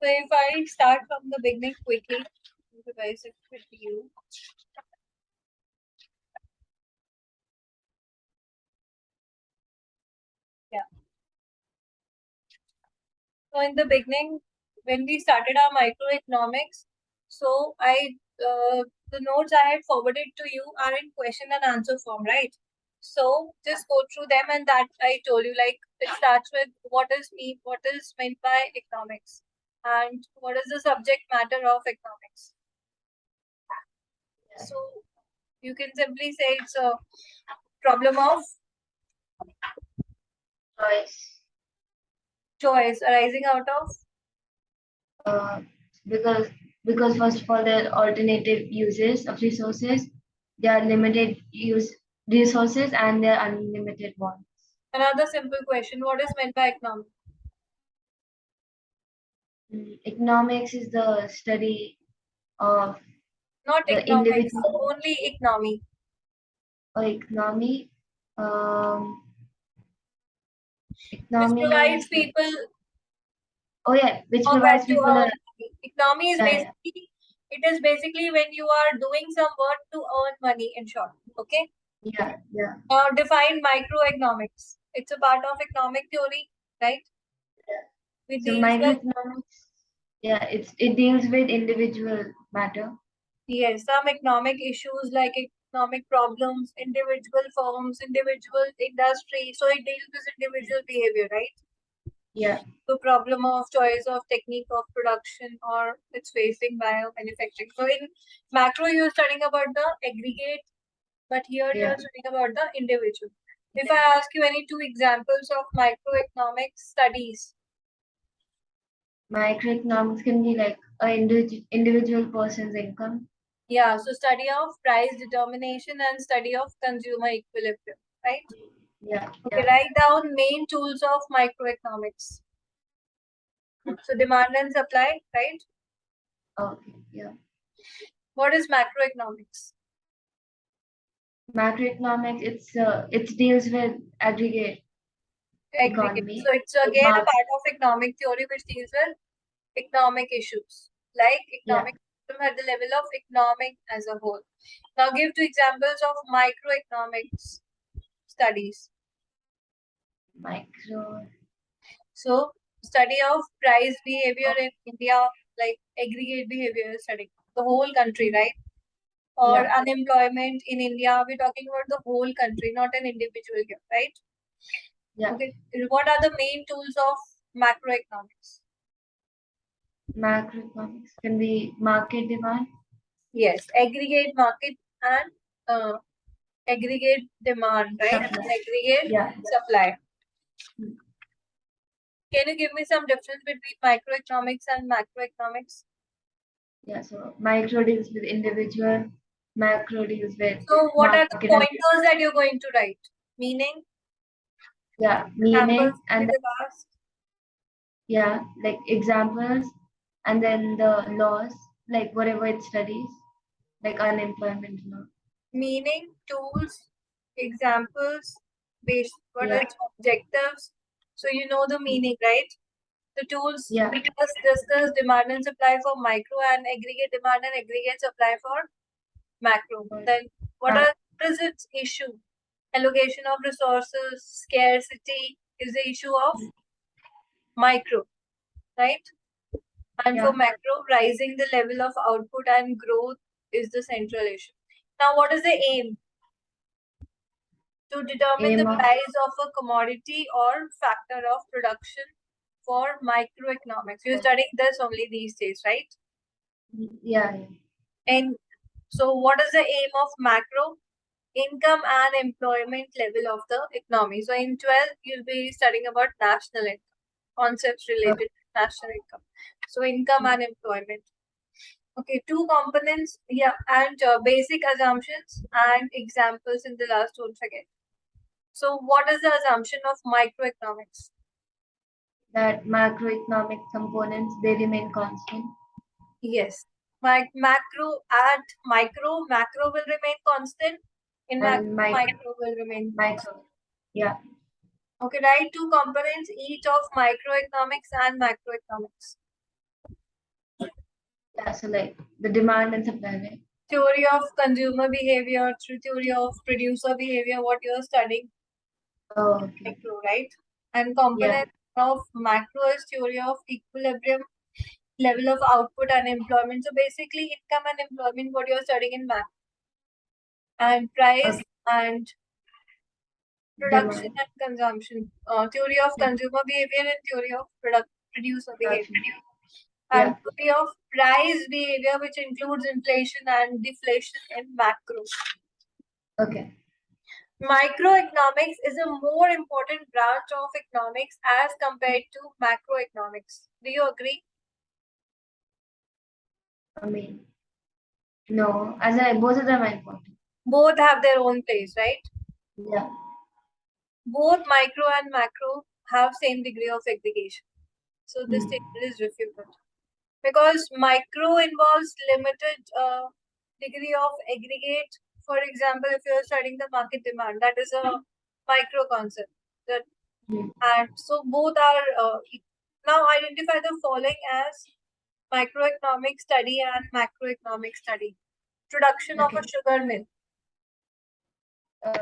So if I start from the beginning quickly, revise it with you. Yeah. So in the beginning, when we started our microeconomics, so the notes I had forwarded to you are in question and answer form, right? So just go through them, and that I told you, like it starts with what is meant by economics, and what is the subject matter of economics. So you can simply say it's a problem of choice arising out of because first of all, there are alternative uses of resources. There are limited use resources and there are unlimited ones. Another simple question: what is meant by economics? Economics is the study of Not the economics, individual only economy. or economy. Which Economy provides is people which or provides to people earn a money. Economy is it is basically when you are doing some work to earn money, in short. Okay. yeah. Now define microeconomics. It's a part of economic theory, right? It So deals with microeconomics, it deals with individual matter. yes, some economic issues like economic problems, individual firms, individual industry. So it deals with individual behavior, right? Yeah. The problem of choice of technique of production or it's facing by manufacturing. So in macro, you're studying about the aggregate, but here you're studying about the individual. If I ask you any two examples of microeconomic studies. Microeconomics can be like an individual person's income. Yeah, so study of price determination and study of consumer equilibrium, right? Yeah. Okay, write down main tools of microeconomics. So demand and supply, right? Okay, yeah. What is macroeconomics? Macroeconomics, it deals with aggregate economy. So it's again a part of economic theory which deals with economic issues, like economic system at the level of economic as a whole. Now give two examples of microeconomics studies. So study of price behavior in India, like aggregate behavior study, the whole country, right? Or unemployment in India, we're talking about the whole country, not an individual here, right? Yeah. Okay. What are the main tools of macroeconomics? Macroeconomics can be market demand. Yes, aggregate market and aggregate demand, right? And aggregate supply. Can you give me some difference between microeconomics and macroeconomics? Yeah, so micro deals with individual, macro deals with So what are the pointers that you're going to write? Meaning? Yeah, meaning and the like examples and then the laws, like whatever it studies, like unemployment law. Meaning, tools, examples, based what are objectives. So you know the meaning, right? The tools we just discuss demand and supply for micro and aggregate demand and aggregate supply for macro. Then what is its issue? Allocation of resources, scarcity is the issue of micro, right? And for macro, rising the level of output and growth is the central issue. Now, what is the aim? To determine the price of a commodity or factor of production for microeconomics. You're studying this only these days, right? Yeah. And so what is the aim of macro? Income and employment level of the economy. So in 12th, you'll be studying about national income, concepts related to national income. So income and employment. Okay, two components, and basic assumptions and examples in the last, don't forget. So what is the assumption of microeconomics? That macroeconomic components, they remain constant. Yes. Macro at macro will remain constant. In micro will remain constant. Yeah. Okay, write two components each of microeconomics and macroeconomics. Yeah, so like the demand and supply, right? Theory of consumer behavior through theory of producer behavior, what you're studying. Oh, okay. Micro, right? And component of macro is theory of equilibrium, level of output and employment. So basically income and employment, what you're studying in macro. And price and production Demand. and consumption. Theory of consumer behavior and theory of producer behavior. And theory of price behavior, which includes inflation and deflation in macro. Okay. Microeconomics is a more important branch of economics as compared to macroeconomics. Do you agree? I mean, no, as I both of them are important. Both have their own place, right? Yeah. Both micro and macro have same degree of segregation. So this statement is refuted. Because micro involves limited degree of aggregate. For example, if you're studying the market demand, that is a micro concept. And so both are now identify the following as microeconomic study and macroeconomic study. Production of a sugar mill.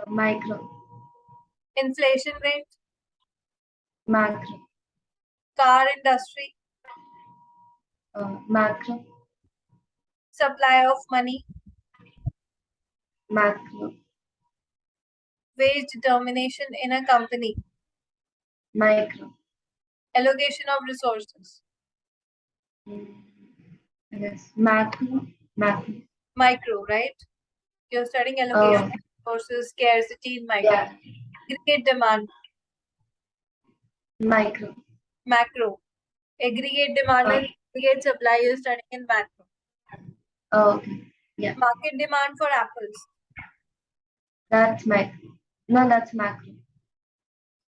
Micro. Inflation rate. Macro. Car industry. Macro. Supply of money. Macro. Wage determination in a company. Micro. Allocation of resources. Yes. Macro. Macro. Micro, right? You're studying allocation of resources, scarcity in micro. Yeah. Aggregate demand. Micro. Macro. Aggregate demand and aggregate supply you're studying in macro. Okay. Yeah. Market demand for apples. That's micro. No, that's macro.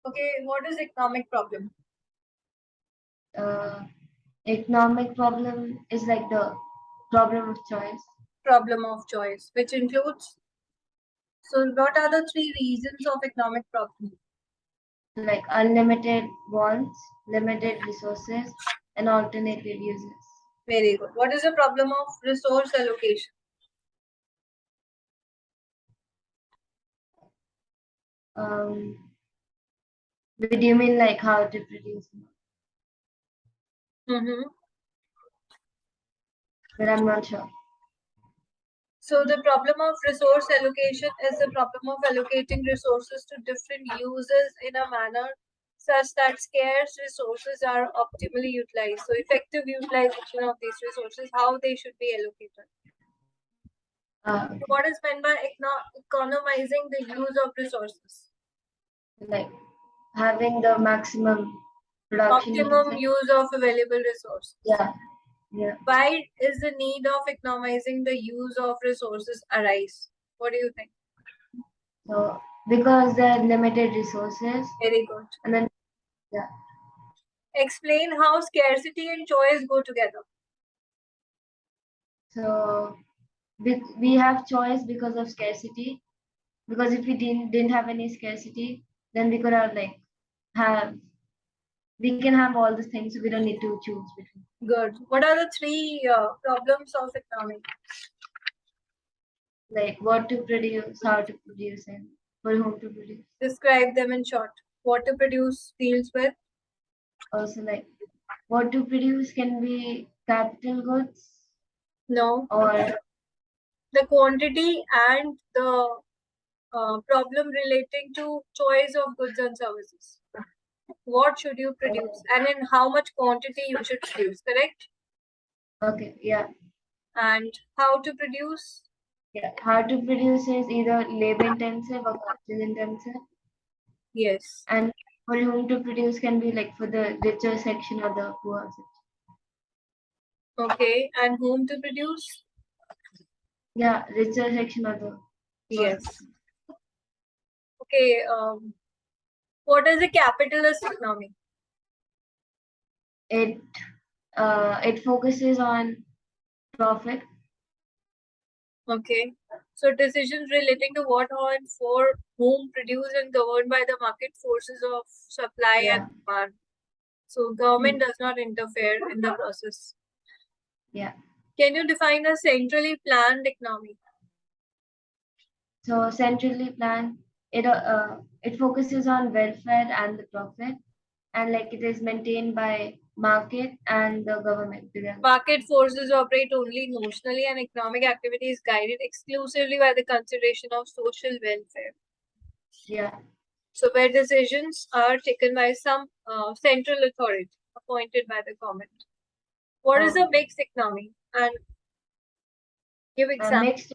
Okay, what is economic problem? Economic problem is like the problem of choice. Problem of choice, which includes. So, what are the three reasons of economic problem? Like unlimited wants, limited resources, and alternative uses. Very good. What is the problem of resource allocation? Do you mean like how to produce more? But I'm not sure. So the problem of resource allocation is the problem of allocating resources to different users in a manner such that scarce resources are optimally utilized. So effective utilization of these resources, how they should be allocated. Okay. What is meant by economizing the use of resources? Like having the maximum production. Optimum use of available resources. Yeah. Yeah. Why is the need of economizing the use of resources arise? What do you think? So because there are limited resources. Very good. And then yeah. Explain how scarcity and choice go together. So we have choice because of scarcity. Because if we didn't have any scarcity, then we could have we can have all these things, so we don't need to choose between. Good. What are the three problems of economics? Like what to produce, how to produce, and for whom to produce. Describe them in short. What to produce deals with? Also, like what to produce can be capital goods. No. Or the quantity and the problem relating to choice of goods and services. What should you produce and in how much quantity you should produce, correct? Okay, yeah. And how to produce? Yeah, how to produce is either labor intensive or capital intensive. Yes. And for whom to produce can be like for the richer section or the poor section. Okay, and whom to produce? Yeah, richer section or the yes. Okay, what is a capitalist economy? It focuses on profit. Okay, so decisions relating to what, how, and for whom produce and governed by the market forces of supply and demand. So government does not interfere in the process. Yeah. Can you define a centrally planned economy? So centrally planned, it focuses on welfare and the profit, and like it is maintained by market and the government together. Market forces operate only notionally, and economic activity is guided exclusively by the consideration of social welfare. Yeah. So where decisions are taken by some central authority appointed by the government. What is a mixed economy? And give examples.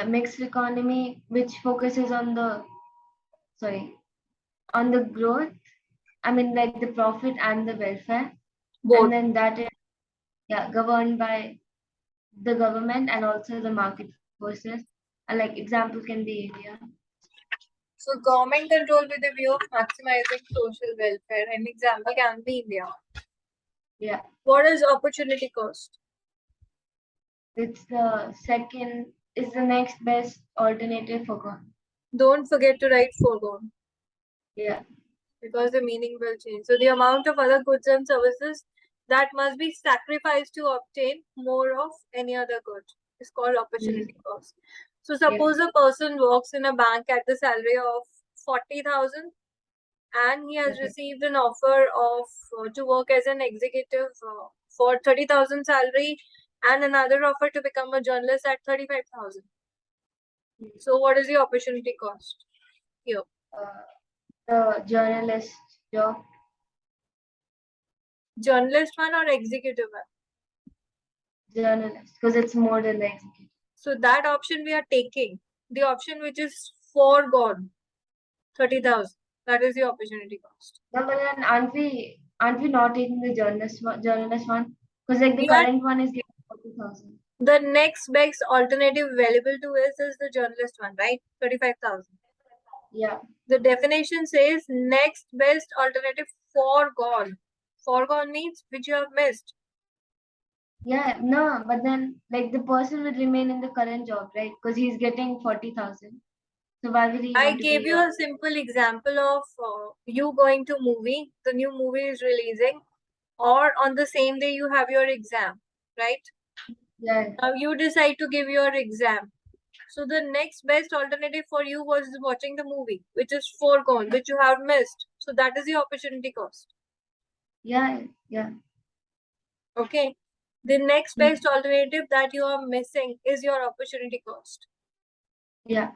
Mixed economy, which focuses on on the growth. I mean, like the profit and the welfare, Both. and then that is governed by the government and also the market forces. And like example can be India. So government control with the view of maximizing social welfare. An example can be India. Yeah. What is opportunity cost? It's the next best alternative for gone. Don't forget to write foregone. Yeah. Because the meaning will change. So the amount of other goods and services that must be sacrificed to obtain more of any other good is called opportunity cost. So suppose a person works in a bank at the salary of 40,000 and he has received an offer of to work as an executive for 30,000 salary and another offer to become a journalist at 35,000. So what is the opportunity cost here? The journalist job. Journalist one or executive one? Journalist, because it's more than the executive. So that option we are taking. The option which is foregone, 30,000. That is the opportunity cost. No, but then aren't we not taking the journalist one? Because like the current one is getting 40,000. The next best alternative available to us is the journalist one, right? 35,000. Yeah. The definition says next best alternative foregone. Foregone means which you have missed. Yeah, no, but then like the person will remain in the current job, right? Because he's getting 40,000. So why will he? I gave you a simple example of you going to movie. The new movie is releasing, or on the same day you have your exam, right? Yeah. Now you decide to give your exam. So the next best alternative for you was watching the movie, which is foregone, which you have missed. So that is the opportunity cost. Yeah, yeah. Okay. The next best alternative that you are missing is your opportunity cost. Yeah.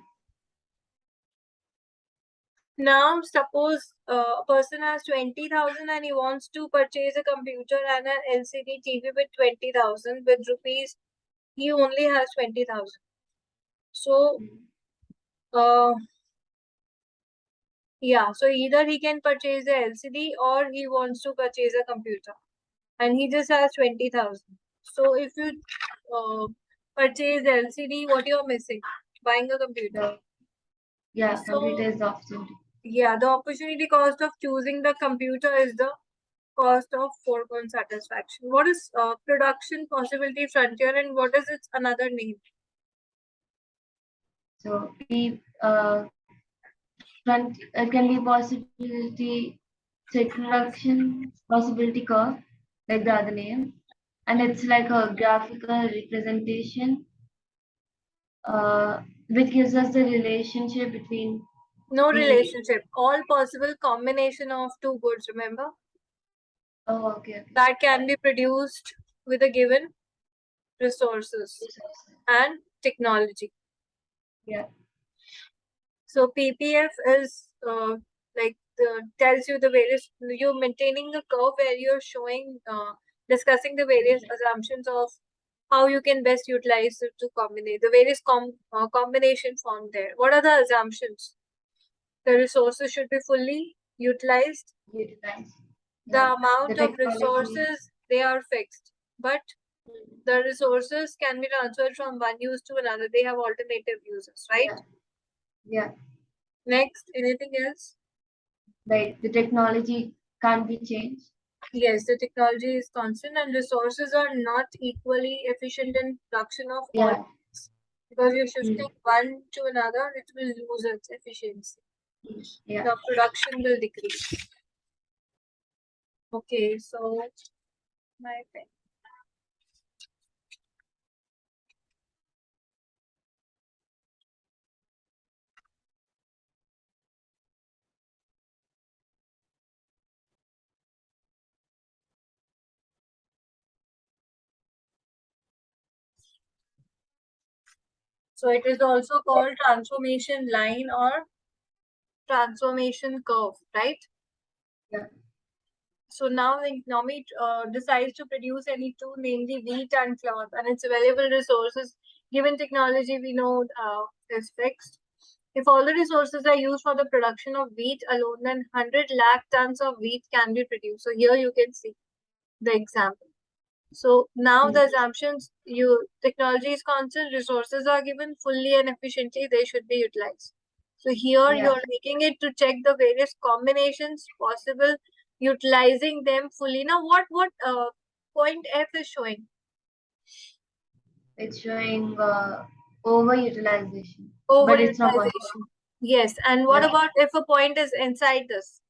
Now, suppose a person has 20,000 and he wants to purchase a computer and an LCD TV with 20,000 with rupees. He only has 20,000. So, yeah, so either he can purchase the LCD or he wants to purchase a computer and he just has 20,000. So if you purchase the LCD, what you're missing? Buying a computer. Yeah, computer is the opportunity. Yeah, the opportunity cost of choosing the computer is the cost of foregone satisfaction. What is production possibility frontier and what is its another name? So it can be possibility production possibility curve, like the other name, and it's like a graphical representation, which gives us the relationship between. No relationship. All possible combination of two goods. Remember. Oh, okay. That can be produced with a given resources and technology. Yeah. So PPF is tells you the various, you're maintaining the curve where you're showing, discussing the various assumptions of how you can best utilize it to combine the various combination formed there. What are the assumptions? The resources should be fully utilized. The amount of resources, they are fixed, but the resources can be transferred from one use to another. They have alternative uses, right? Yeah. Next, anything else? Like the technology can't be changed. Yes, the technology is constant and resources are not equally efficient in production of all. Because you're shifting one to another, it will lose its efficiency. The production will decrease. Okay, so my pen. So it is also called transformation line or transformation curve, right? Yeah. So now the economy decides to produce any two, namely wheat and cloth, and its available resources, given technology we know is fixed. If all the resources are used for the production of wheat alone, then 100 lakh tons of wheat can be produced. So here you can see the example. So now the assumptions, technology is constant, resources are given fully and efficiently, they should be utilized. So here you're making it to check the various combinations possible, utilizing them fully. Now what point F is showing? It's showing overutilization. But it's not possible. Overutilization. Yes. And what about if a point is inside this?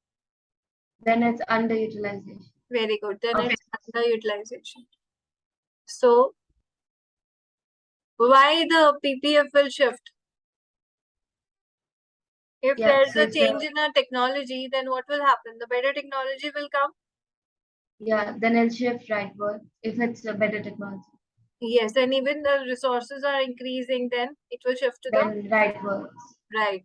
Then it's underutilization. Very good. Then it's underutilization. So why the PPF will shift? If there's a change in our technology, then what will happen? The better technology will come. Yeah, then it'll shift rightward if it's a better technology. Yes, and even the resources are increasing, then it will shift to then rightwards. Right.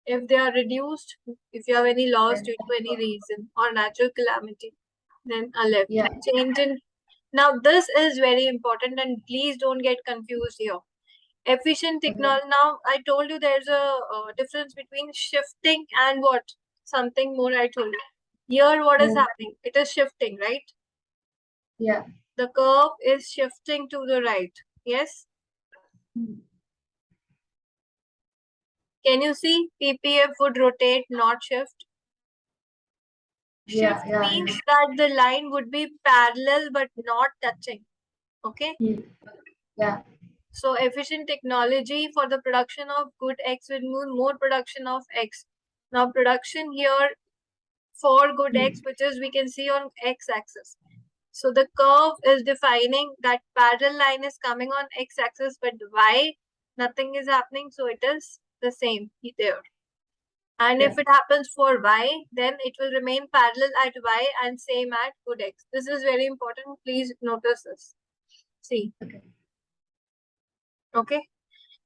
If they are reduced, if you have any loss due to any reason or natural calamity, then a left. Yeah. Change in. Now this is very important, and please don't get confused here. Efficient technology. Now I told you there's a difference between shifting and what? Something more I told you. Here what is happening? It is shifting, right? Yeah. The curve is shifting to the right. Yes? Can you see PPF would rotate, not shift? Shift means that the line would be parallel but not touching. Okay? Yeah. So efficient technology for the production of good X will mean more production of X. Now production here for good X, which is we can see on X axis. So the curve is defining that parallel line is coming on X axis, but Y, nothing is happening. So it is the same there. And if it happens for Y, then it will remain parallel at Y and same at good X. This is very important. Please notice this. See. Okay.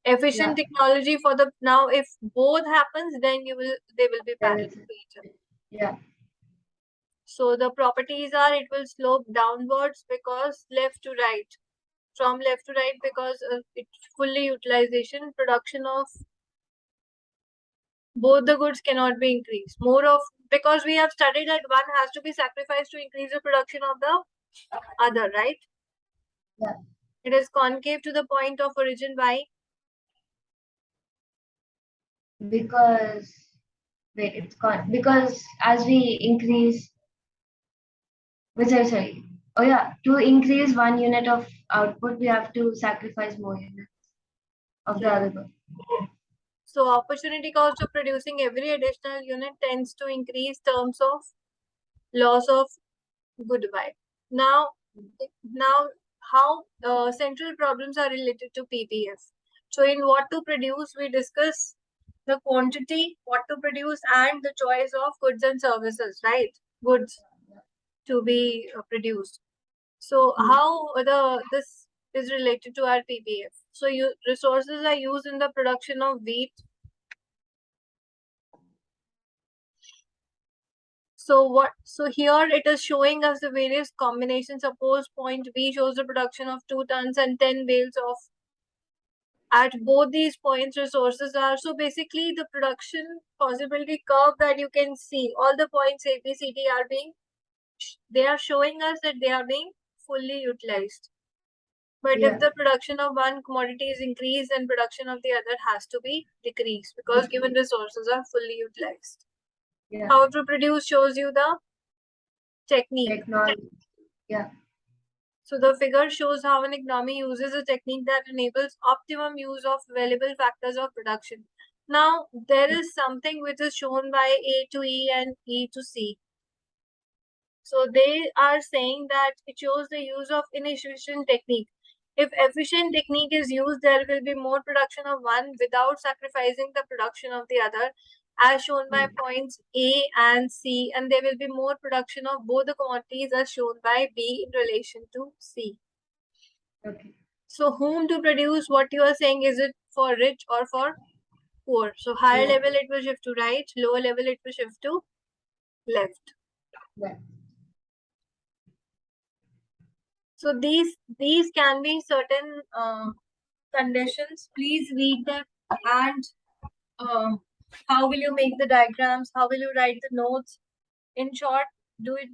Efficient technology for the now if both happens, then they will be parallel to each other. Yeah. So the properties are it will slope downwards because left to right. From left to right because it's fully utilization, production of both the goods cannot be increased. More of because we have studied that one has to be sacrificed to increase the production of the other, right? Yeah. It is concave to the point of origin. Why? Because it's because as we increase sorry. Oh yeah, to increase 1 unit of output, we have to sacrifice more units of the other good. So opportunity cost of producing every additional unit tends to increase terms of loss of goodwill. Now how central problems are related to PPF. So in what to produce, we discuss the quantity, what to produce, and the choice of goods and services, right? Goods to be produced. So how this is related to our PPF. So resources are used in the production of wheat. So here it is showing us the various combinations. Suppose point B shows the production of 2 tons and 10 bales of. At both these points, resources are. So basically, the production possibility curve that you can see, all the points A, B, C, D are they are showing us that they are being fully utilized. But if the production of one commodity is increased, then production of the other has to be decreased because given resources are fully utilized. How to produce shows you the technique. Yeah. So the figure shows how an economy uses a technique that enables optimum use of available factors of production. Now, there is something which is shown by A to E and E to C. So they are saying that it shows the use of inefficient technique. If efficient technique is used, there will be more production of one without sacrificing the production of the other, as shown by points A and C, and there will be more production of both the commodities as shown by B in relation to C. Okay. So whom to produce, what you are saying, is it for rich or for poor? So higher level it will shift to right, lower level it will shift to left. Yeah. So these can be certain conditions. Please read them, and how will you make the diagrams? How will you write the notes? In short, do it.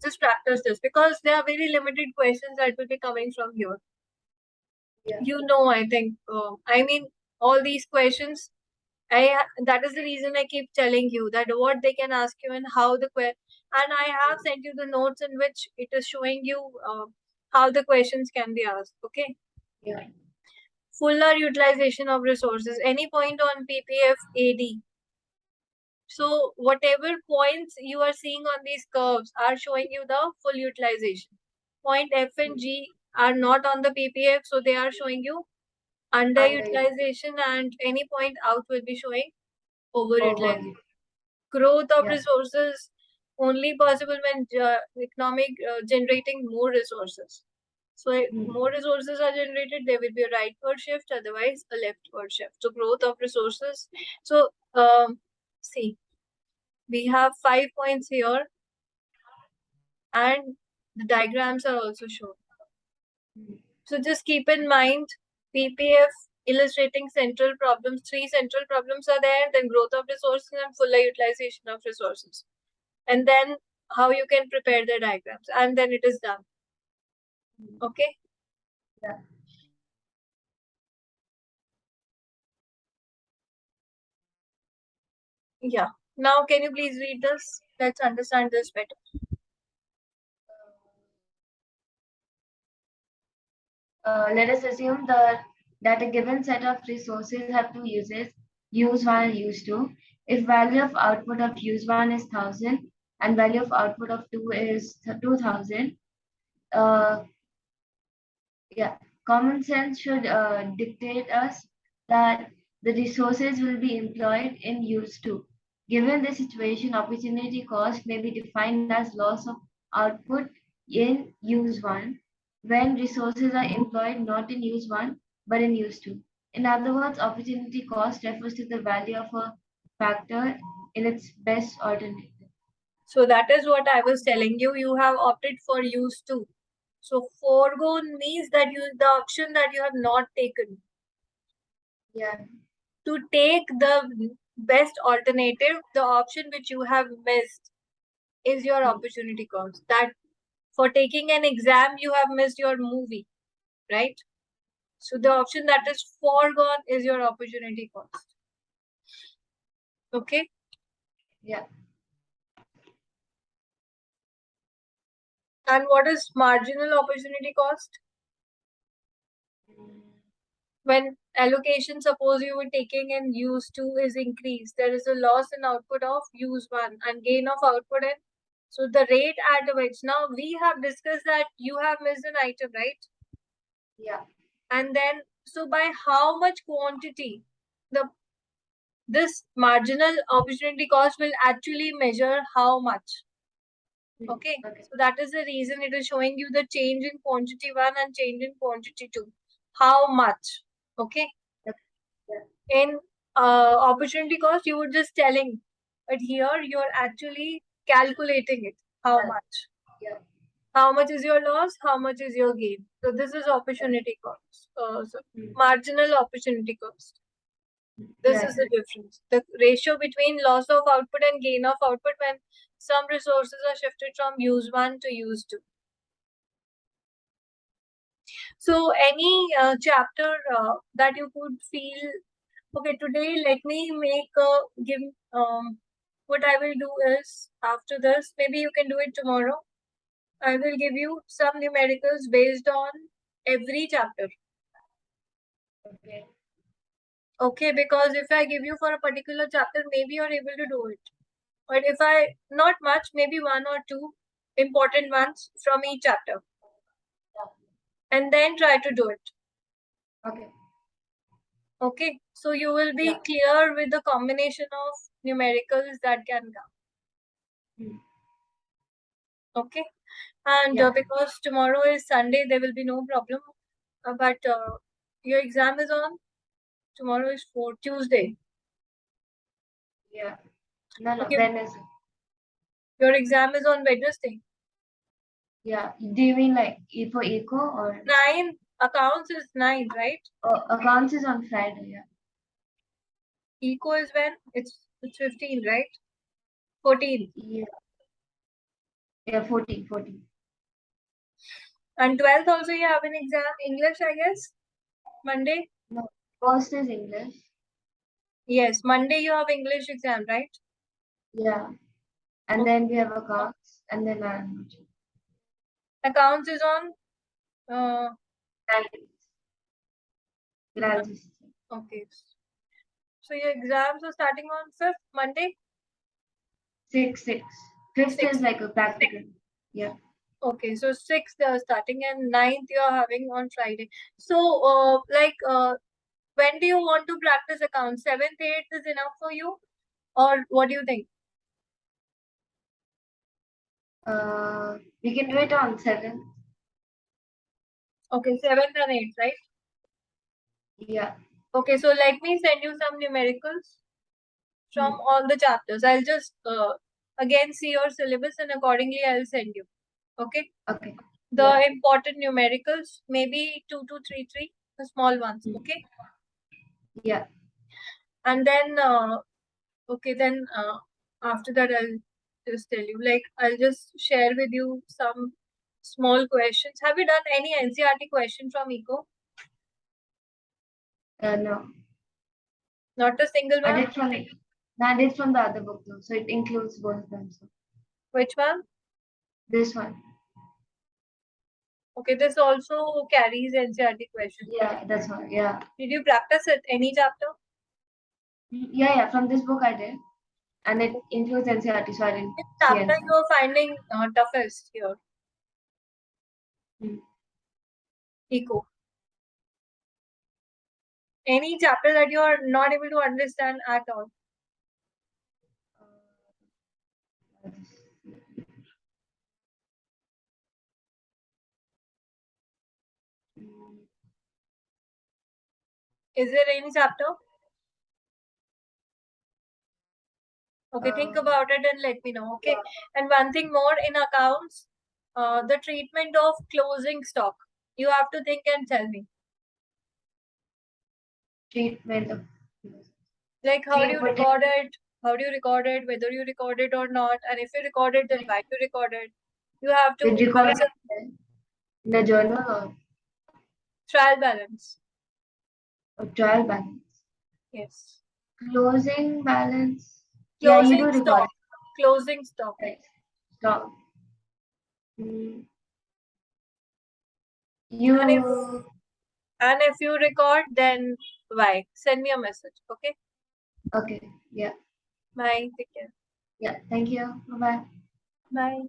Just practice this, because there are very limited questions that will be coming from here. Yeah. You know, I think. I mean, all these questions. That is the reason I keep telling you that what they can ask you and how the and I have sent you the notes in which it is showing you how the questions can be asked. Okay. Yeah. Fuller utilization of resources. Any point on PPF AD? So whatever points you are seeing on these curves are showing you the full utilization. Point F and G are not on the PPF, so they are showing you underutilization, and any point out will be showing overutilization. Growth of resources only possible when economic generating more resources. So if more resources are generated, there will be a rightward shift, otherwise a leftward shift. So growth of resources. So see, we have 5 points here, and the diagrams are also shown. So just keep in mind, PPF illustrating central problems. 3 central problems are there, then growth of resources and fuller utilization of resources. And then how you can prepare the diagrams, and then it is done. Okay? Yeah. Yeah. Now, can you please read this? Let's understand this better. Let us assume that a given set of resources have two uses, use 1 and use 2. If value of output of use 1 is 1000 and value of output of 2 is 2000, common sense should dictate us that the resources will be employed in use 2. Given the situation, opportunity cost may be defined as loss of output in use 1 when resources are employed not in use 1 but in use 2. In other words, opportunity cost refers to the value of a factor in its best alternative. So that is what I was telling you. You have opted for use 2. So foregone means that the option that you have not taken. Yeah. To take the best alternative, the option which you have missed is your opportunity cost. That for taking an exam, you have missed your movie, right? So the option that is foregone is your opportunity cost. Okay? Yeah. And what is marginal opportunity cost? When allocation, suppose you were taking in use 2 is increased, there is a loss in output of use 1 and gain of output in. So the rate at which, now we have discussed that you have missed an item, right? Yeah. And then, so by how much quantity this marginal opportunity cost will actually measure how much. Okay. So that is the reason it is showing you the change in quantity 1 and change in quantity 2. How much? Okay. In opportunity cost, you were just telling, but here you're actually calculating it. How much? Yeah. How much is your loss? How much is your gain? So this is opportunity cost. So marginal opportunity cost. This is the difference. The ratio between loss of output and gain of output when some resources are shifted from use 1 to use 2. So any chapter that you could feel, okay, today let me give, what I will do is, after this, maybe you can do it tomorrow. I will give you some numericals based on every chapter. Okay. Okay, because if I give you for a particular chapter, maybe you're able to do it. But if not much, maybe 1 or 2 important ones from each chapter. And then try to do it. Okay. Okay, so you will be clear with the combination of numericals that can come. Okay, and because tomorrow is Sunday, there will be no problem. But your exam is on tomorrow is Tuesday. Yeah. No, Okay. Wednesday. Your exam is on Wednesday. Yeah. Do you mean like for eco or 9 accounts is 9, right? accounts is on Friday? Yeah. Eco is when? It's 15, right? 14. Yeah. Yeah, 14. And 12th also you have an exam, English, I guess? Monday? No, first is English. Yes, Monday you have English exam, right? Yeah. And then we have accounts, and then language. Accounts is on Language. okay. So your exams are starting on 5th, Monday? 6. Fifth Six. is like a practical. Yeah. Okay, so 6th they are starting and 9th you are having on Friday. So when do you want to practice accounts? 7th, 8th is enough for you? Or what do you think? We can do it on 7th. Okay, 7th and 8th, right? Yeah. Okay, so let me send you some numericals from all the chapters. I'll just again see your syllabus and accordingly I'll send you. Okay? Okay. The important numericals, maybe 2, 2, 3, 3, the small ones. Okay? Yeah. And then after that I'll just tell you, like I'll just share with you some small questions. Have you done any NCERT question from Eco? No. Not a single one? I did from the other book though, so it includes both of them. So. Which one? This one. Okay, this also carries NCERT question. Yeah, that's one. Yeah. Did you practice it any chapter? Yeah. From this book I did, and it includes NCERT, so I didn't. Which chapter you are finding toughest here? Eco. Any chapter that you are not able to understand at all? Is there any chapter? Okay, think about it and let me know. Okay. And one thing more in accounts, the treatment of closing stock. You have to think and tell me. Treatment of. Like how do you record it? How do you record it? Whether you record it or not? And if you record it, then why you record it? You have to record it in a journal or trial balance. Trial balance. Yes. Closing balance. Closing you do stock. record. Closing stock. Right. Stock. And if you record, then why? Send me a message. Okay. Okay. Yeah. Bye. Take care. Yeah. Thank you. Bye. Bye.